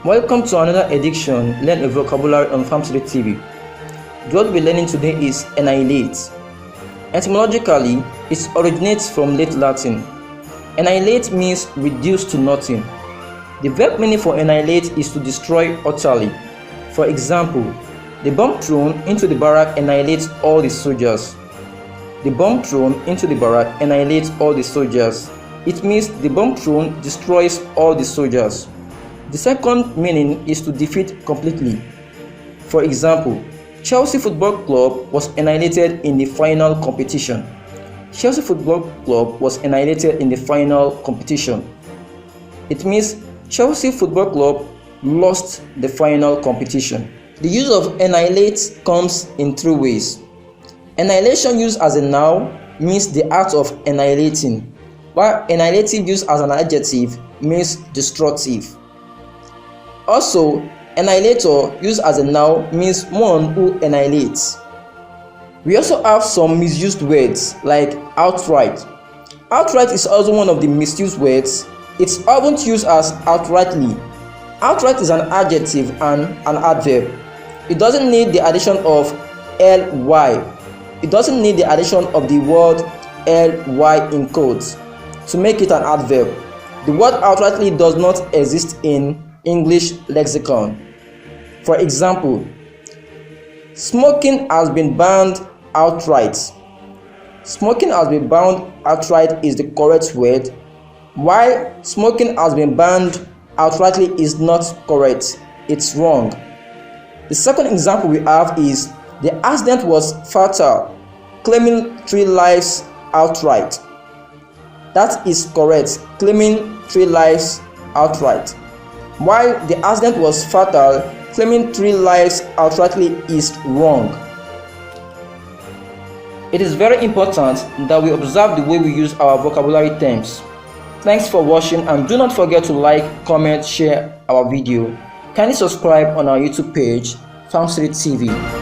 Welcome to another edition, Learn a Vocabulary on Famzcity TV. What we're learning today is annihilate. Etymologically, it originates from late Latin. Annihilate means reduce to nothing. The verb meaning for annihilate is to destroy utterly. For example, the bomb thrown into the barrack annihilates all the soldiers. The bomb thrown into the barrack annihilates all the soldiers. It means the bomb thrown destroys all the soldiers. The second meaning is to defeat completely. For example, Chelsea Football Club was annihilated in the final competition. Chelsea Football Club was annihilated in the final competition. It means Chelsea Football Club lost the final competition. The use of annihilate comes in three ways. Annihilation used as a noun means the act of annihilating, while annihilative used as an adjective means destructive. Also, annihilator used as a noun means one who annihilates. We also have some misused words like outright. Outright is also one of the misused words. It's often used as outrightly. Outright is an adjective and an adverb. It doesn't need the addition of ly. It doesn't need the addition of the word ly in quotes to make it an adverb. The word outrightly does not exist in English lexicon. For example, smoking has been banned outright. Smoking has been banned outright is the correct word, while smoking has been banned outrightly is not correct. It's wrong. The second example we have is the accident was fatal, claiming 3 lives outright. That is correct, claiming 3 lives outright. While the accident was fatal, claiming 3 lives outrightly is wrong. It is very important that we observe the way we use our vocabulary terms. Thanks for watching, and do not forget to like, comment, share our video. Kindly subscribe on our YouTube page, Famzcity TV.